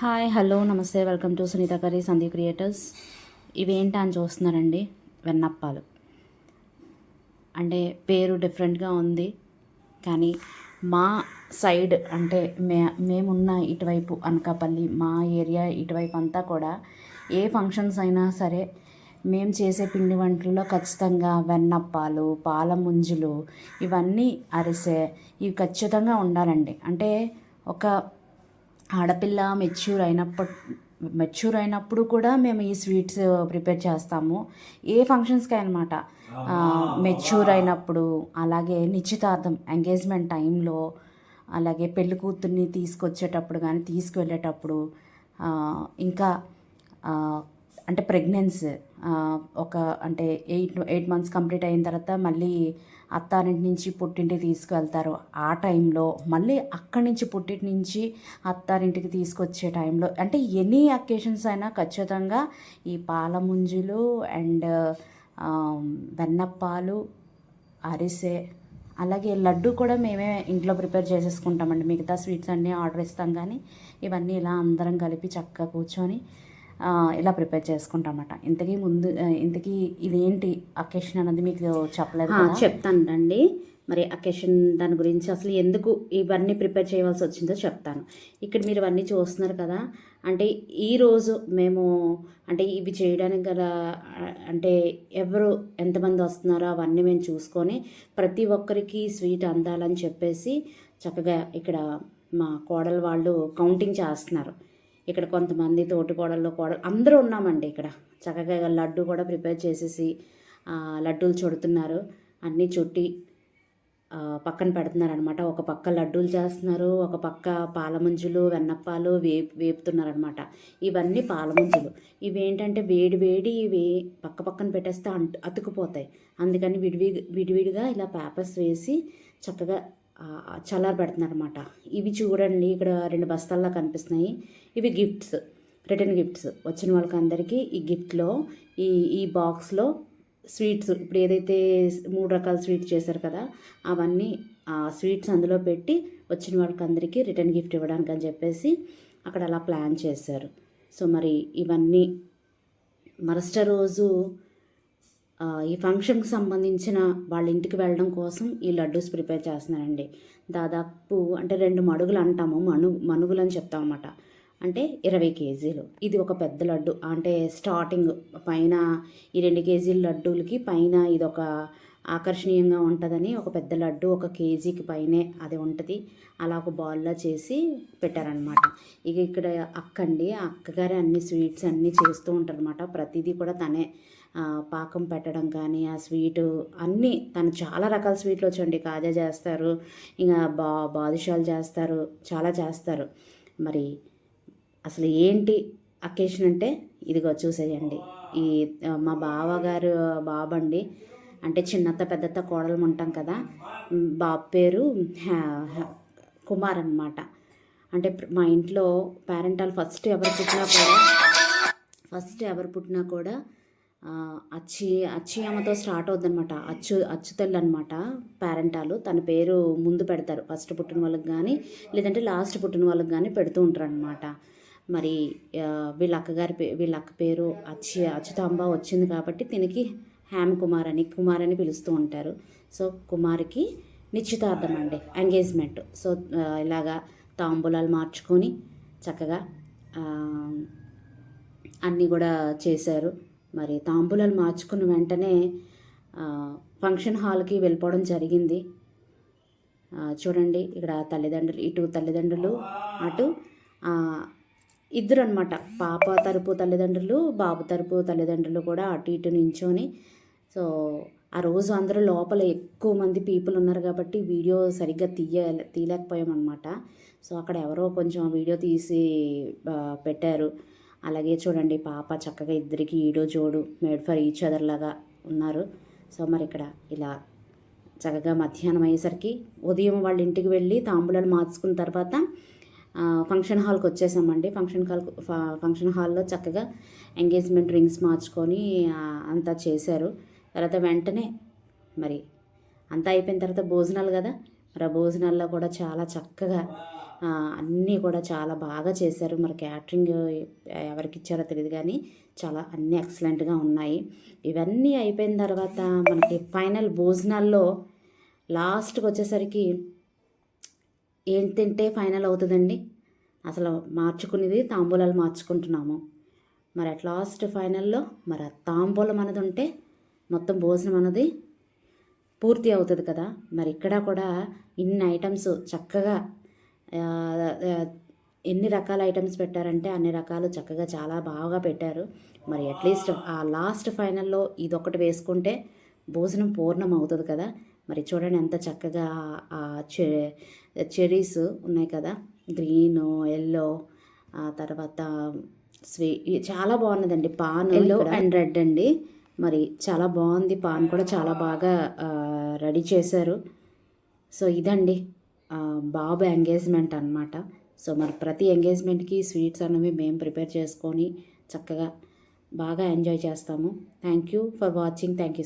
Hi hello నమస్తే welcome to Sunitha curry Sandeep creators. ఇవేంటా అని చూస్తున్నారండి, వెన్నప్పాలు. అంటే పేరు డిఫరెంట్గా ఉంది, కానీ మా సైడ్ అంటే మేమున్న ఇటువైపు అనకాపల్లి మా ఏరియా ఇటువైపు అంతా కూడా ఏ ఫంక్షన్స్ అయినా సరే మేము చేసే పిండి వంటల్లో ఖచ్చితంగా వెన్నప్పాలు, పాల ముంజులు, ఇవన్నీ అరిసె ఇవి ఖచ్చితంగా ఉండాలండి. అంటే ఒక ఆడపిల్ల మెచ్యూర్ అయినప్పుడు కూడా మేము ఈ స్వీట్స్ ప్రిపేర్ చేస్తాము. ఏ ఫంక్షన్స్కి అనమాట. మెచ్యూర్ అయినప్పుడు, అలాగే నిశ్చితార్థం ఎంగేజ్మెంట్ టైంలో, అలాగే పెళ్లి కూతుర్ని తీసుకొచ్చేటప్పుడు కానీ తీసుకువెళ్ళేటప్పుడు, ఇంకా అంటే ప్రెగ్నెన్సీ ఒక అంటే 8 మంత్స్ కంప్లీట్ అయిన తర్వాత మళ్ళీ అత్తారింటి నుంచి పుట్టింటికి తీసుకువెళ్తారు. ఆ టైంలో మళ్ళీ అక్కడి నుంచి పుట్టింటి నుంచి అత్తారింటికి తీసుకొచ్చే టైంలో, అంటే ఎనీ అకేషన్స్ అయినా ఖచ్చితంగా ఈ పాల ముంజులు అండ్ వెన్నప్పాలు, అరిసె, అలాగే లడ్డు కూడా మేమే ఇంట్లో ప్రిపేర్ చేసేసుకుంటామండి. మిగతా స్వీట్స్ అన్నీ ఆర్డర్ ఇస్తాం, కానీ ఇవన్నీ ఇలా అందరం కలిపి చక్కగా కూర్చొని ఇలా ప్రిపేర్ చేసుకుంటామన్నమాట. ఇంతకీ ఇదేంటి అకేషన్ అన్నది మీకు చెప్పలేదు. చెప్తాను రండి. మరి అకేషన్ దాని గురించి అసలు ఎందుకు ఇవన్నీ ప్రిపేర్ చేయవలసి వచ్చిందో చెప్తాను. ఇక్కడ మీరు ఇవన్నీ చూస్తున్నారు కదా, అంటే ఈరోజు మేము అంటే ఇవి చేయడానికి గల అంటే ఎవరు ఎంతమంది వస్తున్నారో అవన్నీ మేము చూసుకొని ప్రతి ఒక్కరికి స్వీట్ అందాలని చెప్పేసి చక్కగా ఇక్కడ మా కోడలు వాళ్ళు కౌంటింగ్ చేస్తున్నారు. ఇక్కడ కొంతమంది తోటి కోడలు అందరూ ఉన్నామండి. ఇక్కడ చక్కగా లడ్డు కూడా ప్రిపేర్ చేసేసి లడ్డూలు చుడుతున్నారు. అన్నీ చుట్టి పక్కన పెడుతున్నారనమాట. ఒక పక్క లడ్డూలు చేస్తున్నారు, ఒక పక్క పాలముంజులు, వెన్నప్పాలు వేపుతున్నారనమాట. ఇవన్నీ పాలముంజులు. ఇవేంటంటే వేడి ఇవి పక్కన పెట్టేస్తే అతుకుపోతాయి. అందుకని విడివిడిగా ఇలా పేపర్స్ వేసి చక్కగా చల్లారి పెడుతున్నారనమాట. ఇవి చూడండి, ఇక్కడ 2 బస్తాల్లో కనిపిస్తున్నాయి. ఇవి గిఫ్ట్స్, రిటర్న్ గిఫ్ట్స్ వచ్చిన వాళ్ళకి అందరికీ. ఈ గిఫ్ట్లో ఈ బాక్స్లో స్వీట్స్, ఇప్పుడు ఏదైతే 3 రకాల స్వీట్స్ చేశారు కదా, అవన్నీ ఆ స్వీట్స్ అందులో పెట్టి వచ్చిన వాళ్ళకి అందరికీ రిటర్న్ గిఫ్ట్ ఇవ్వడానికి అని చెప్పేసి అక్కడ అలా ప్లాన్ చేశారు. సో మరి ఇవన్నీ మరుసటి రోజు ఈ ఫంక్షన్కి సంబంధించిన వాళ్ళ ఇంటికి వెళ్ళడం కోసం ఈ లడ్డూస్ ప్రిపేర్ చేస్తున్నానండి. దాదాపు అంటే 2 మడుగులు అంటాము, మనుగులు అని చెప్తాం అన్నమాట. అంటే 20 కేజీలు. ఇది ఒక పెద్ద లడ్డు. అంటే స్టార్టింగ్ పైన ఈ 2 కేజీల లడ్డూలకి పైన ఇది ఒక ఆకర్షణీయంగా ఉంటుందని ఒక పెద్ద లడ్డు 1 కేజీకి పైనే అది ఉంటుంది. అలా ఒక బాల్లో చేసి పెట్టారనమాట. ఇక ఇక్కడ అక్కగారే అన్ని స్వీట్స్ అన్నీ చేస్తూ ఉంటారనమాట. ప్రతిదీ కూడా తనే పాకం పెట్టడం కానీ ఆ స్వీటు అన్నీ తను చాలా రకాల స్వీట్లు వచ్చండి. కాజా చేస్తారు, ఇంకా బాదుషాలు చేస్తారు, చాలా చేస్తారు. మరి అసలు ఏంటి అకేషన్ అంటే ఇదిగో చూసేయండి. ఈ మా బావగారు బాబండి, అంటే చిన్నత్త పెద్దత్త కోడలు ఉంటాం కదా, బాబు పేరు కుమార్ అనమాట. అంటే మా ఇంట్లో పేరెంటాలు ఫస్ట్ ఎవరు పుట్టినా కూడా అచ్చి అమ్మతో స్టార్ట్ అవుద్ది అనమాట. అచ్చుతల్లి అనమాట పేరెంటాలు. తన పేరు ముందు పెడతారు, ఫస్ట్ పుట్టిన వాళ్ళకి కానీ లేదంటే లాస్ట్ పుట్టిన వాళ్ళకి కానీ పెడుతూ ఉంటారు అనమాట. మరి వీళ్ళ అక్క పేరు అచ్యుతాంబ వచ్చింది కాబట్టి దీనికి కుమార్ అని పిలుస్తూ ఉంటారు. సో కుమార్కి నిశ్చితార్థం అండి, ఎంగేజ్మెంట్. సో ఇలాగా తాంబూలాలు మార్చుకొని చక్కగా అన్నీ కూడా చేశారు. మరి తాంబూలాలు మార్చుకున్న వెంటనే ఫంక్షన్ హాల్కి వెళ్ళిపోవడం జరిగింది. చూడండి, ఇక్కడ ఇటు తల్లిదండ్రులు, అటు ఇద్దరు అనమాట. పాప తరపు తల్లిదండ్రులు, బాబు తరపు తల్లిదండ్రులు కూడా అటు ఇటు నించొని. సో ఆ రోజు అందరూ లోపల ఎక్కువ మంది పీపుల్ ఉన్నారు కాబట్టి వీడియో సరిగ్గా తీయలేకపోయామన్నమాట. సో అక్కడ ఎవరో కొంచెం వీడియో తీసి పెట్టారు. అలాగే చూడండి, పాప చక్కగా ఇద్దరికి ఈడో జోడు మేడ్ ఫర్ ఈచ్ అదర్ లాగా ఉన్నారు. సో మరి ఇక్కడ ఇలా చక్కగా మధ్యాహ్నం అయ్యేసరికి ఉదయం వాళ్ళ ఇంటికి వెళ్ళి తాంబూలాలు మార్చుకున్న తర్వాత ఫంక్షన్ హాల్కి వచ్చేసామండి. ఫంక్షన్ హాల్లో చక్కగా ఎంగేజ్మెంట్ రింగ్స్ మార్చుకొని అంతా చేశారు. తర్వాత వెంటనే మరి అంతా అయిపోయిన తర్వాత భోజనాలు కదా, మరి ఆ భోజనాల్లో కూడా చాలా చక్కగా అన్నీ కూడా చాలా బాగా చేశారు. మరి క్యాటరింగ్ ఎవరికి ఇచ్చారో తెలియదు కానీ చాలా అన్నీ ఎక్సలెంట్గా ఉన్నాయి. ఇవన్నీ అయిపోయిన తర్వాత మనకి ఫైనల్ భోజనాల్లో లాస్ట్కి వచ్చేసరికి ఏం తింటే ఫైనల్ అవుతుందండి. అసలు మార్చుకునేది తాంబూలాలు మార్చుకుంటున్నాము. మరి అట్ లాస్ట్ ఫైనల్లో మరి ఆ తాంబూలం అనేది ఉంటే మొత్తం భోజనం అనేది పూర్తి అవుతుంది కదా. మరి ఇక్కడ కూడా ఇన్ని ఐటమ్స్ చక్కగా ఎన్ని రకాల ఐటమ్స్ పెట్టారంటే అన్ని రకాలు చక్కగా చాలా బాగా పెట్టారు. మరి అట్లీస్ట్ ఆ లాస్ట్ ఫైనల్లో ఇదొకటి వేసుకుంటే భోజనం పూర్ణం అవుతుంది కదా. మరి చూడండి ఎంత చక్కగా ఆ చెరీస్ ఉన్నాయి కదా, గ్రీను, ఎల్లో, ఆ తర్వాత చాలా బాగున్నదండి. పాన్ ఎల్లో అండ్ రెడ్ అండి. మరి చాలా బాగుంది. పాన్ కూడా చాలా బాగా రెడీ చేశారు. సో ఇదండి బాబు ఎంగేజ్మెంట్ అనమాట. సో మరి ప్రతి ఎంగేజ్మెంట్కి స్వీట్స్ అనేవి మేము ప్రిపేర్ చేసుకొని చక్కగా బాగా ఎంజాయ్ చేస్తాము. Thank you for watching. Thank you.